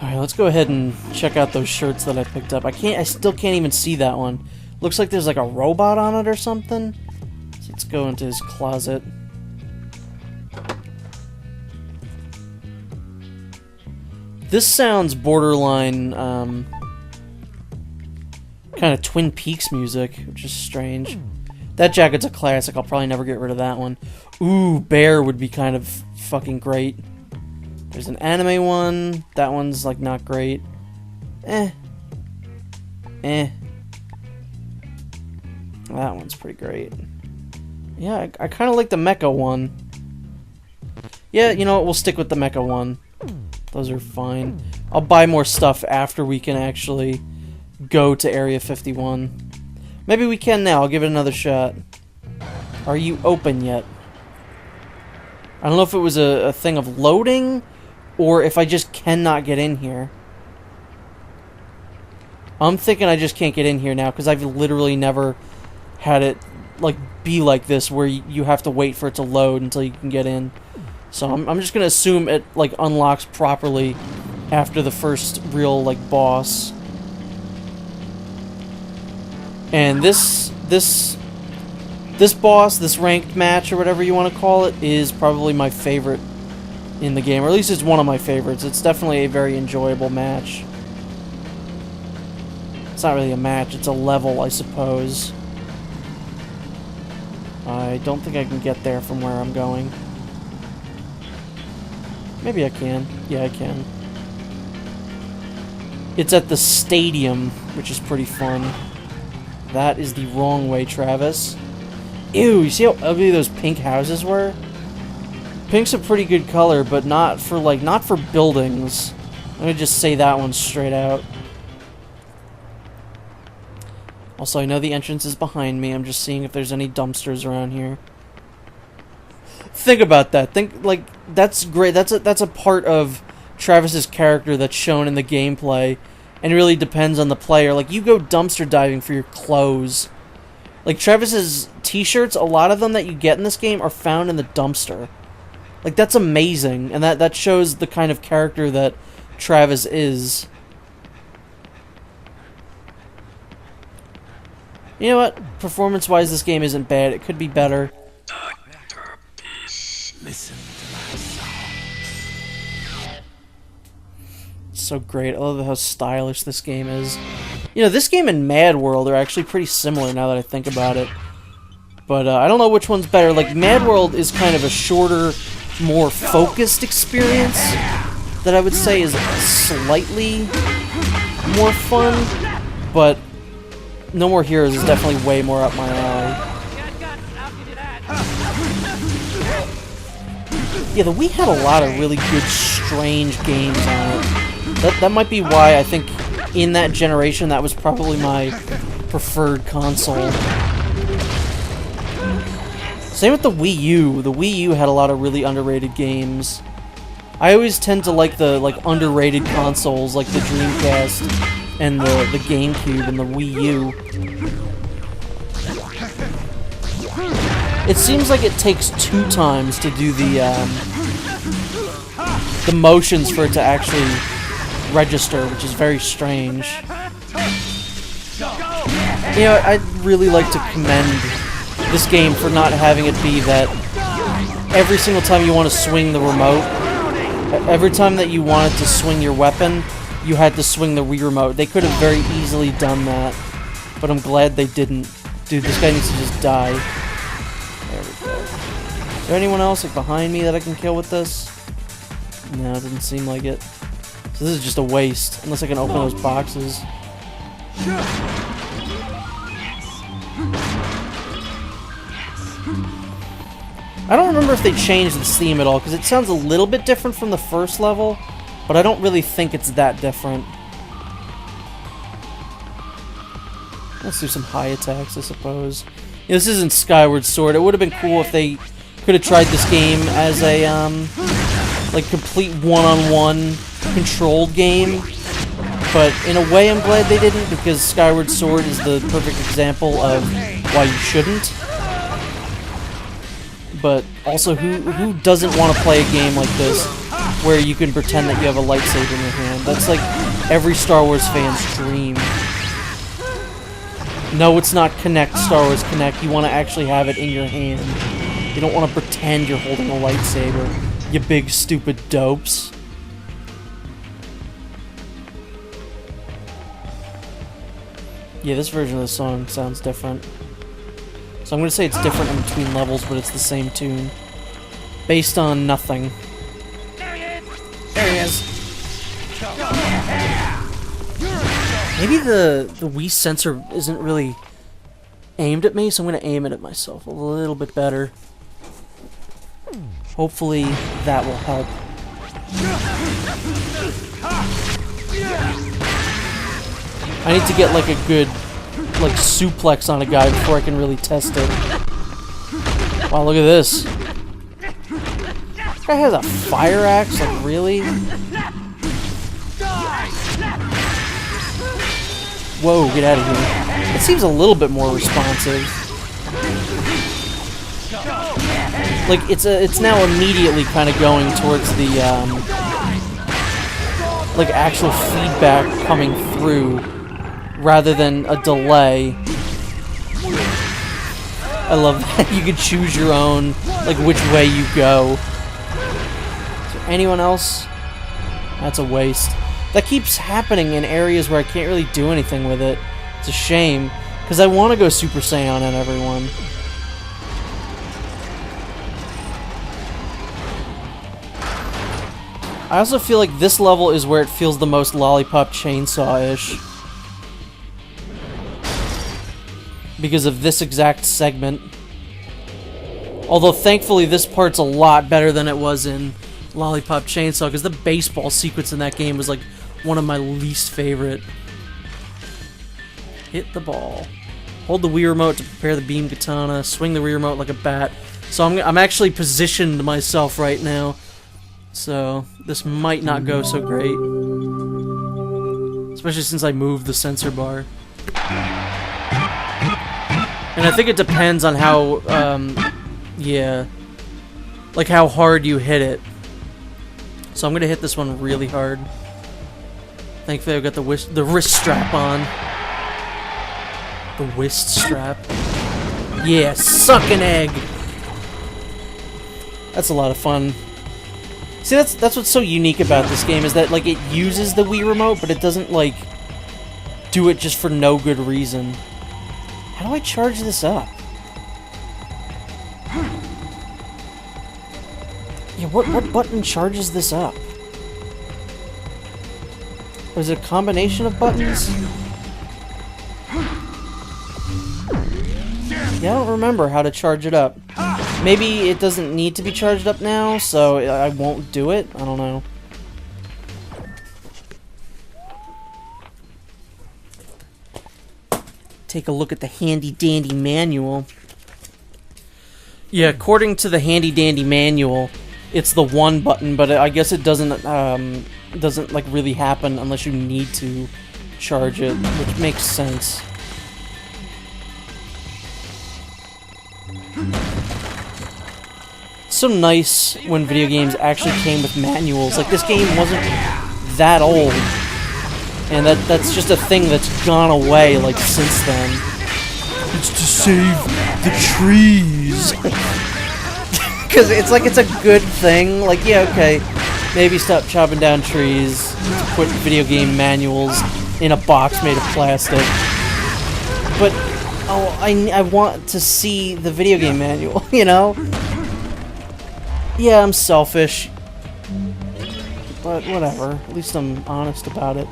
Alright, let's go ahead and check out those shirts that I picked up. I still can't even see that one. Looks like there's like a robot on it or something. So let's go into his closet. This sounds borderline, kind of Twin Peaks music, which is strange. That jacket's a classic. I'll probably never get rid of that one. Ooh, Bear would be kind of fucking great. There's an anime one. That one's, like, not great. That one's pretty great. Yeah, I kind of like the mecha one. Yeah, you know what? We'll stick with the mecha one. Those are fine. I'll buy more stuff after we can actually go to Area 51. Maybe we can now. I'll give it another shot. Are you open yet? I don't know if it was a thing of loading or if I just cannot get in here. I'm thinking I just can't get in here now because I've literally never had it like be like this where you have to wait for it to load until you can get in. So I'm just gonna assume it like unlocks properly after the first real like boss. And this boss, this ranked match or whatever you want to call it, is probably my favorite in the game, or at least it's one of my favorites. It's definitely a very enjoyable match. It's not really a match, it's a level, I suppose. I don't think I can get there from where I'm going. Maybe I can. Yeah, I can. It's at the stadium, which is pretty fun. That is the wrong way, Travis. Ew, you see how ugly those pink houses were? Pink's a pretty good color, but not for buildings. Let me just say that one straight out. Also, I know the entrance is behind me. I'm just seeing if there's any dumpsters around here. Think about that. Think, like, that's great. That's a part of Travis's character that's shown in the gameplay, and it really depends on the player. Like, you go dumpster diving for your clothes. Like, Travis's t-shirts, a lot of them that you get in this game are found in the dumpster. Like, that's amazing, and that shows the kind of character that Travis is. You know what? Performance-wise, this game isn't bad. It could be better. Listen to my song. So great. I love how stylish this game is. You know, this game and Mad World are actually pretty similar now that I think about it. But I don't know which one's better. Like, Mad World is kind of a shorter, more focused experience that I would say is slightly more fun. But No More Heroes is definitely way more up my alley. Yeah, the Wii had a lot of really good, strange games on it. That might be why I think in that generation that was probably my preferred console. Same with the Wii U. The Wii U had a lot of really underrated games. I always tend to like the underrated consoles like the Dreamcast and the GameCube and the Wii U. It seems like it takes 2 times to do the motions for it to actually register, which is very strange. You know, I'd really like to commend this game for not having it be that every single time you want to swing the remote, every time that you wanted to swing your weapon, you had to swing the Wii remote. They could have very easily done that, but I'm glad they didn't. Dude, this guy needs to just die. There we go. Is there anyone else like behind me that I can kill with this? No, it doesn't seem like it. So this is just a waste, unless I can open those boxes. I don't remember if they changed this theme at all, because it sounds a little bit different from the first level, but I don't really think it's that different. Let's do some high attacks, I suppose. Yeah, this isn't Skyward Sword. It would have been cool if they could have tried this game as a, like, complete one-on-one controlled game. But in a way, I'm glad they didn't, because Skyward Sword is the perfect example of why you shouldn't. But also, who doesn't want to play a game like this where you can pretend that you have a lightsaber in your hand. That's like every Star Wars fan's dream. No, it's not Kinect, Star Wars Kinect. You want to actually have it in your hand. You don't want to pretend you're holding a lightsaber, you big stupid dopes. Yeah, this version of the song sounds different. So I'm going to say it's different in between levels, but it's the same tune. Based on nothing. There he is. Maybe the Wii sensor isn't really aimed at me, so I'm going to aim it at myself a little bit better. Hopefully that will help. I need to get like a good like suplex on a guy before I can really test it. Wow, look at this. This guy has a fire axe, like really? Whoa, get out of here. It seems a little bit more responsive. Like it's now immediately kind of going towards the like actual feedback coming through rather than a delay. I love that you can choose your own like which way you go. Is there anyone else? That's a waste. That keeps happening in areas where I can't really do anything with it. It's a shame, because I want to go Super Saiyan on everyone. I also feel like this level is where it feels the most Lollipop Chainsaw-ish. Because of this exact segment. Although, thankfully, this part's a lot better than it was in Lollipop Chainsaw, because the baseball sequence in that game was like one of my least favorite. Hit the ball. Hold the Wii remote to prepare the beam katana. Swing the Wii remote like a bat. So I'm actually positioned myself right now. So this might not go so great. Especially since I moved the sensor bar. And I think it depends on how, yeah, like how hard you hit it. So I'm gonna hit this one really hard. Thankfully I've got the wrist strap on. The wrist strap. Yeah, suck an egg! That's a lot of fun. See, that's what's so unique about this game, is that, like, it uses the Wii remote, but it doesn't, like, do it just for no good reason. How do I charge this up? Yeah, what button charges this up? Or is it a combination of buttons? Yeah, I don't remember how to charge it up. Maybe it doesn't need to be charged up now, so I won't do it? I don't know. Take a look at the handy-dandy manual. Yeah, according to the handy-dandy manual, it's the one button, but I guess it doesn't like really happen unless you need to charge it, which makes sense. It's so nice when video games actually came with manuals. Like, this game wasn't that old, and that's just a thing that's gone away, like, since then. It's to save the trees. Because it's like it's a good thing. Like, yeah, okay, maybe stop chopping down trees, put video game manuals in a box made of plastic. But, oh, I want to see the video game manual, you know? Yeah, I'm selfish. But whatever. At least I'm honest about it.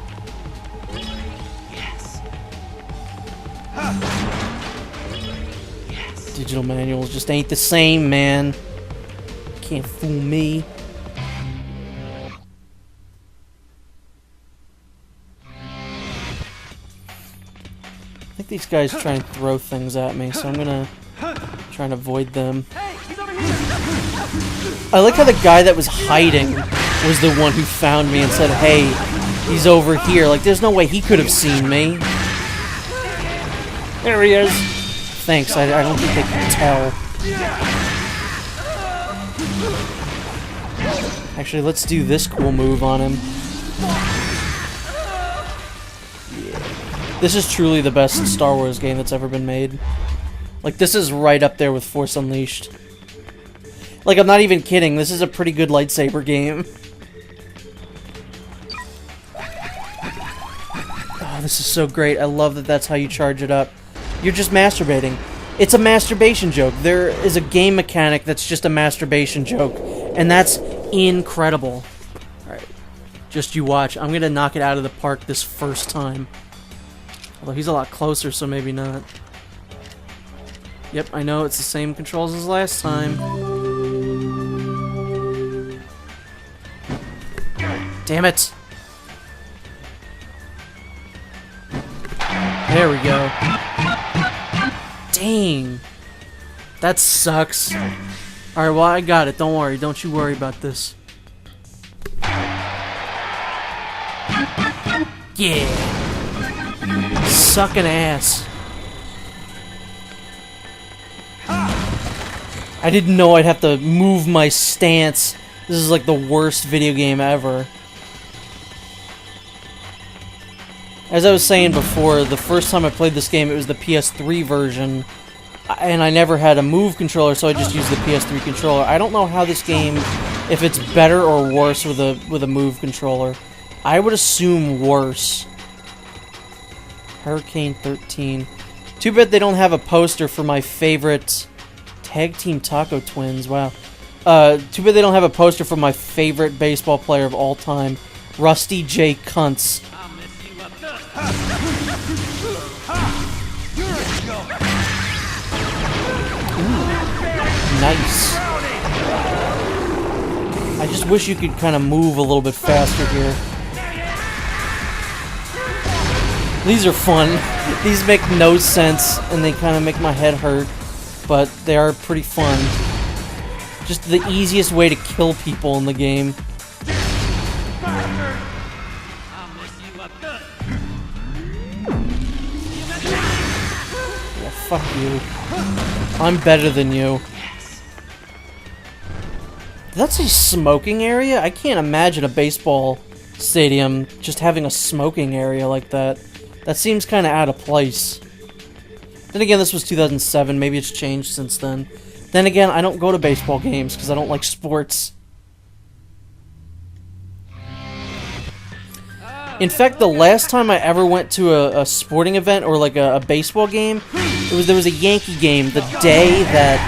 Digital manuals just ain't the same, man. Can't fool me. I think these guys try and throw things at me, so I'm gonna try and avoid them. I like how the guy that was hiding was the one who found me and said, hey, he's over here. Like, there's no way he could have seen me. There he is. Thanks, I don't think they can tell. Actually, let's do this cool move on him. Yeah. This is truly the best Star Wars game that's ever been made. Like, this is right up there with Force Unleashed. Like, I'm not even kidding. This is a pretty good lightsaber game. Oh, this is so great. I love that that's how you charge it up. You're just masturbating. It's a masturbation joke. There is a game mechanic that's just a masturbation joke. And that's incredible. Alright. Just you watch. I'm gonna knock it out of the park this first time. Although he's a lot closer, so maybe not. Yep, I know. It's the same controls as last time. Damn it! There we go. Dang. That sucks. Alright, well, I got it. Don't worry. Don't you worry about this. Yeah. Sucking ass. I didn't know I'd have to move my stance. This is like the worst video game ever. As I was saying before, the first time I played this game, it was the PS3 version, and I never had a move controller, so I just used the PS3 controller. I don't know how this game, if it's better or worse with a move controller. I would assume worse. Hurricane 13. Too bad they don't have a poster for my favorite Tag Team Taco Twins. Wow. Too bad they don't have a poster for my favorite baseball player of all time, Rusty J. Kuntz. Nice. I just wish you could kind of move a little bit faster here. These are fun. These make no sense, and they kind of make my head hurt, but they are pretty fun. Just the easiest way to kill people in the game. Yeah, fuck you. I'm better than you. That's a smoking area? I can't imagine a baseball stadium just having a smoking area like that. That seems kind of out of place. Then again, this was 2007. Maybe it's changed since then. Then again, I don't go to baseball games because I don't like sports. In fact, the last time I ever went to a sporting event or like a baseball game, there was a Yankee game the day that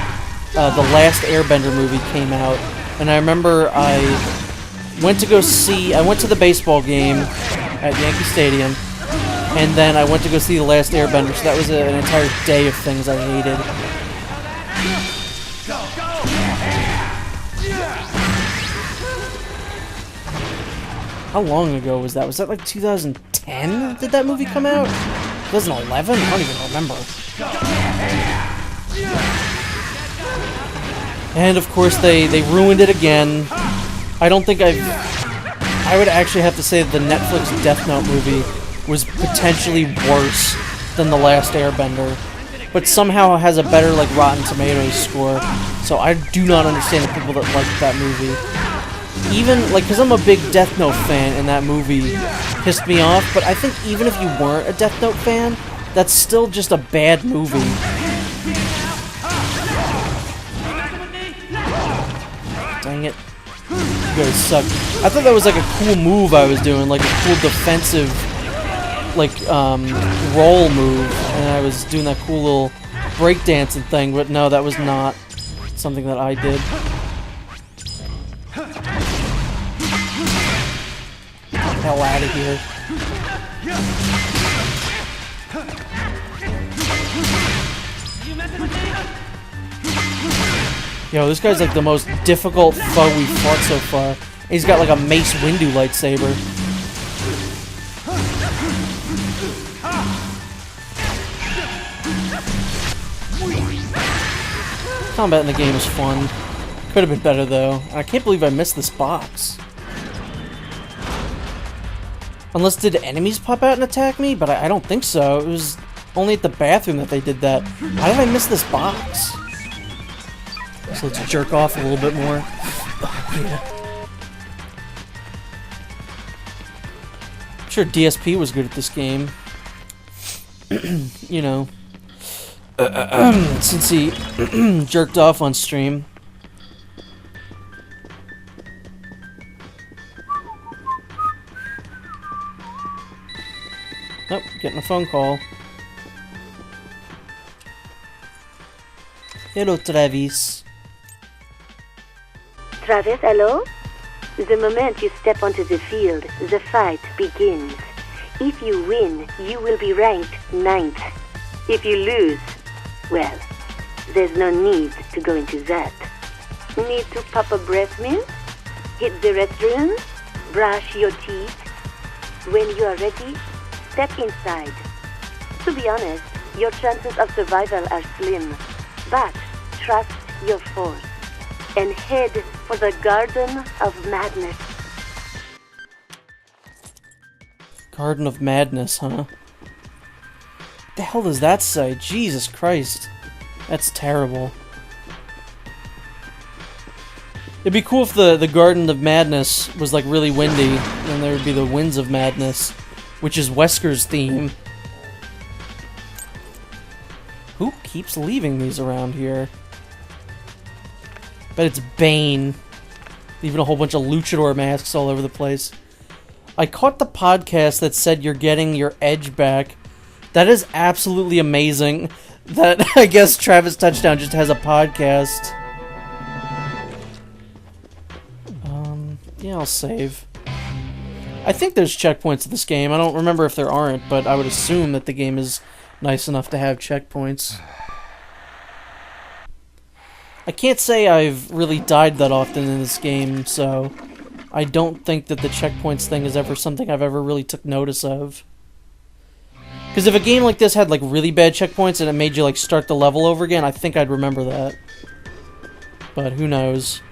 the last Airbender movie came out. And I remember I went to the baseball game at Yankee Stadium, and then I went to go see the last Airbender, so that was an entire day of things I hated. How long ago was that? Was that like 2010? Did that movie come out? 2011? I don't even remember. And of course they ruined it again. I don't think I would actually have to say that the Netflix Death Note movie was potentially worse than The Last Airbender, but somehow has a better like Rotten Tomatoes score. So I do not understand the people that like that movie. Even like, because I'm a big Death Note fan, and that movie pissed me off. But I think even if you weren't a Death Note fan, that's still just a bad movie. Dang it. You guys suck. I thought that was like a cool move I was doing, like a cool defensive, like, roll move, and I was doing that cool little breakdancing thing, but no, that was not something that I did. Get the hell out of here. Yo, this guy's like the most difficult foe we've fought so far. He's got like a Mace Windu lightsaber. Combat in the game is fun. Could have been better though. I can't believe I missed this box. Unless did enemies pop out and attack me? But I don't think so. It was only at the bathroom that they did that. How did I miss this box? So let's jerk off a little bit more. Yeah. I'm sure DSP was good at this game. You know, since he jerked off on stream. Oh, getting a phone call. Hello, Travis. Travis, hello? The moment you step onto the field, the fight begins. If you win, you will be ranked 9th. If you lose, well, there's no need to go into that. Need to pop a breath mint? Hit the restroom? Brush your teeth? When you are ready, step inside. To be honest, your chances of survival are slim, but trust your force and head for the Garden of Madness. Garden of Madness, huh? What the hell does that say? Jesus Christ. That's terrible. It'd be cool if the Garden of Madness was like really windy, and there would be the Winds of Madness, which is Wesker's theme. Who keeps leaving these around here? Bet it's Bane. Leaving a whole bunch of luchador masks all over the place. I caught the podcast that said you're getting your edge back. That is absolutely amazing. That, I guess, Travis Touchdown just has a podcast. Yeah, I'll save. I think there's checkpoints in this game. I don't remember if there aren't, but I would assume that the game is nice enough to have checkpoints. I can't say I've really died that often in this game, so I don't think that the checkpoints thing is ever something I've ever really took notice of. Because if a game like this had like really bad checkpoints and it made you like start the level over again, I think I'd remember that. But who knows?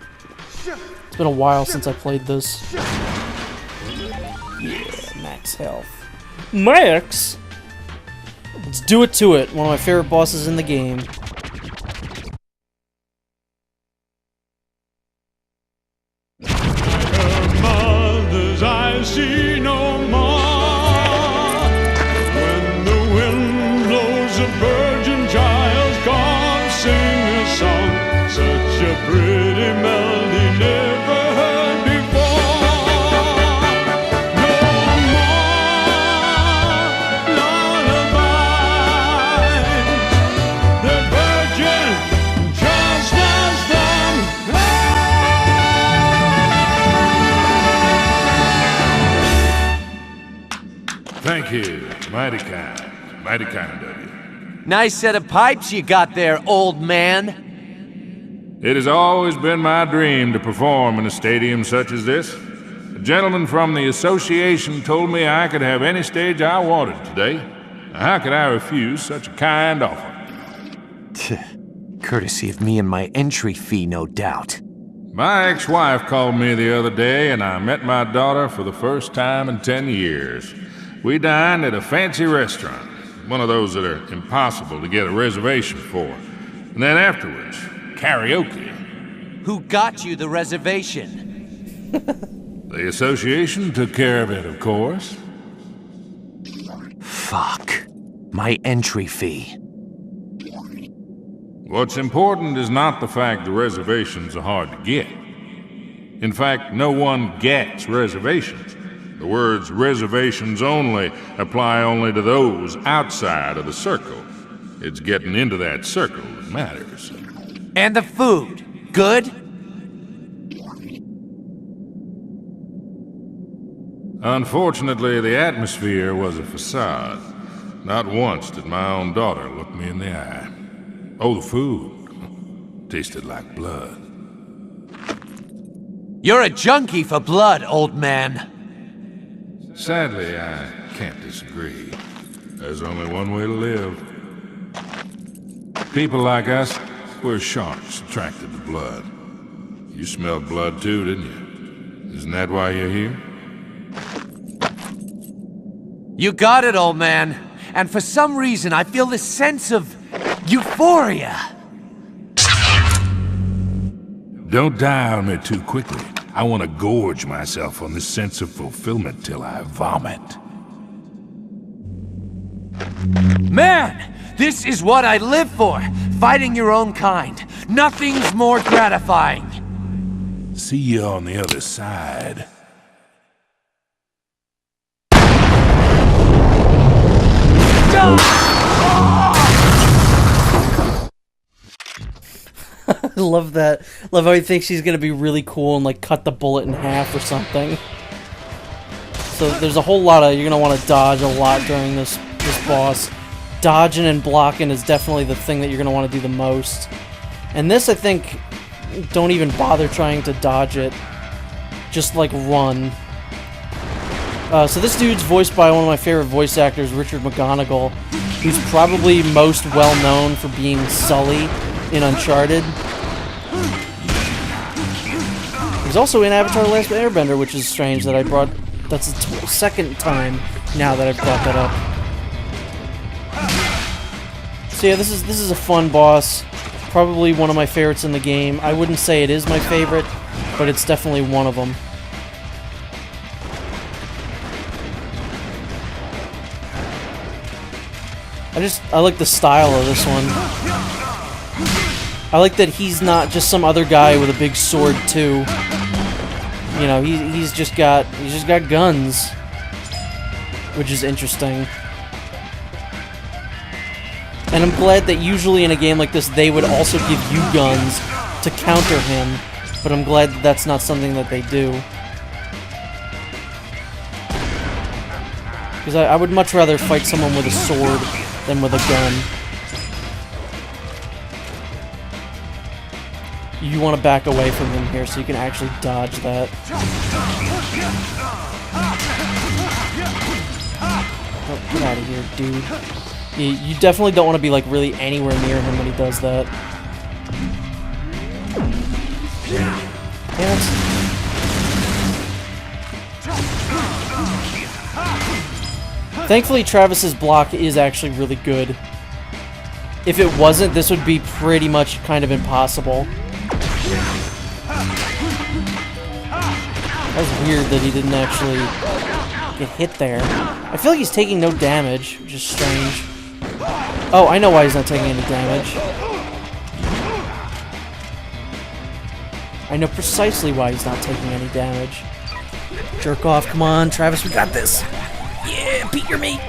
It's been a while since I played this. Yeah, max health. Max? Let's do it to it. One of my favorite bosses in the game. I see no more. When the wind blows, a virgin child comes sing a song. Such a pretty melody never heard before. No more lullabies. The virgin just was born. Thank you. Mighty kind of you. Nice set of pipes you got there, old man. It has always been my dream to perform in a stadium such as this. A gentleman from the association told me I could have any stage I wanted today. How could I refuse such a kind offer? Courtesy of me and my entry fee, no doubt. My ex-wife called me the other day, and I met my daughter for the first time in 10 years. We dined at a fancy restaurant, one of those that are impossible to get a reservation for. And then afterwards, karaoke. Who got you the reservation? The association took care of it, of course. Fuck. My entry fee. What's important is not the fact the reservations are hard to get. In fact, no one gets reservations. The words reservations only apply only to those outside of the circle. It's getting into that circle that matters. And the food. Good? Unfortunately, the atmosphere was a facade. Not once did my own daughter look me in the eye. Oh, the food tasted like blood. You're a junkie for blood, old man. Sadly, I can't disagree. There's only one way to live. People like us, we're sharks attracted to blood. You smelled blood too, didn't you? Isn't that why you're here? You got it, old man. And for some reason, I feel this sense of euphoria. Don't die on me too quickly. I want to gorge myself on this sense of fulfillment till I vomit. Man, this is what I live for. Fighting your own kind. Nothing's more gratifying. See you on the other side. I love that. Love how he thinks he's gonna be really cool and like cut the bullet in half or something. So there's a whole lot of, you're gonna want to dodge a lot during this boss. Dodging and blocking is definitely the thing that you're gonna want to do the most. And this, I think, don't even bother trying to dodge it. Just like run. So this dude's voiced by one of my favorite voice actors, Richard McGonagall, who's probably most well known for being Sully in Uncharted. He's also in Avatar: The Last Airbender, which is strange that I brought. That's the second time now that I've brought that up. So yeah, this is a fun boss. Probably one of my favorites in the game. I wouldn't say it is my favorite, but it's definitely one of them. I like the style of this one. I like that he's not just some other guy with a big sword too. You know, he's just got guns, which is interesting. And I'm glad that usually in a game like this they would also give you guns to counter him, but I'm glad that that's not something that they do. Because I would much rather fight someone with a sword than with a gun. You want to back away from him here so you can actually dodge that. Oh, get out of here, dude. You definitely don't want to be like really anywhere near him when he does that. Damn it. Thankfully, Travis's block is actually really good. If it wasn't, this would be pretty much kind of impossible. That was weird that he didn't actually get hit there. I feel like he's taking no damage, which is strange. Oh, I know why he's not taking any damage. I know precisely why he's not taking any damage. Jerk off, come on, Travis, we got this. Yeah, beat your mate.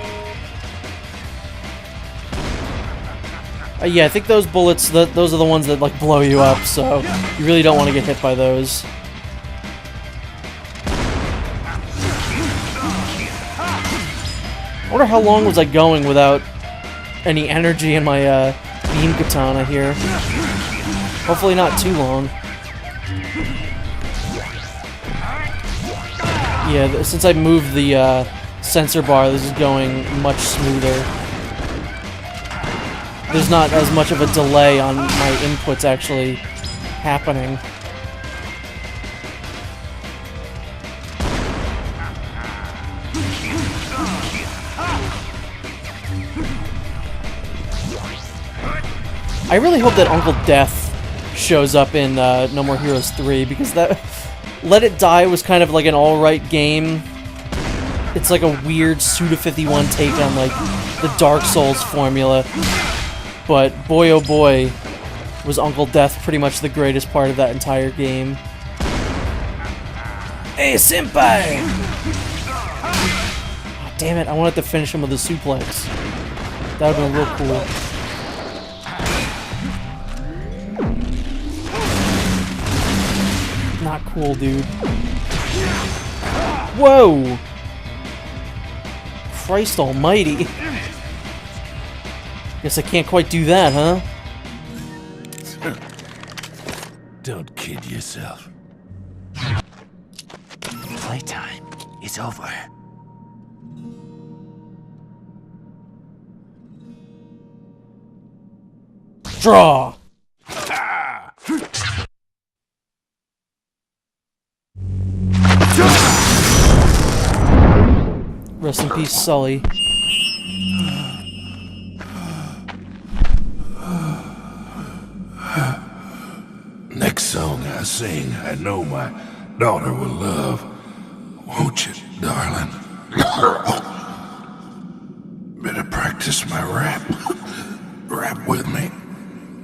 Yeah, I think those bullets, those are the ones that like blow you up, so you really don't want to get hit by those. I wonder how long was I going without any energy in my beam katana here. Hopefully not too long. Yeah, since I moved the sensor bar, this is going much smoother. There's not as much of a delay on my inputs actually happening. I really hope that Uncle Death shows up in No More Heroes 3, because that Let It Die was kind of like an alright game. It's like a weird Suda51 take on like the Dark Souls formula. But boy oh boy, was Uncle Death pretty much the greatest part of that entire game. Hey, senpai! Oh, damn it, I wanted to finish him with a suplex. That would've been real cool. Not cool, dude. Whoa! Christ almighty. Guess I can't quite do that, huh? Don't kid yourself. Playtime is over. Draw! Rest in peace, Sully. Next song I sing, I know my daughter will love. Won't you, darling? Better practice. practice my rap. Rap with me,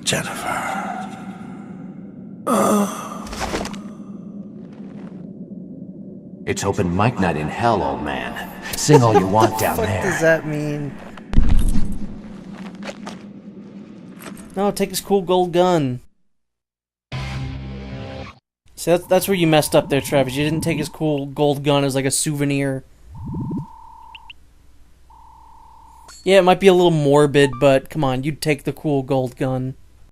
Jennifer. It's open mic night in hell, old man. Sing all you want down What there. does that mean? No, take his cool gold gun. See, that's where you messed up there, Travis. You didn't take his cool gold gun as like a souvenir. Yeah, it might be a little morbid, but come on, you'd take the cool gold gun.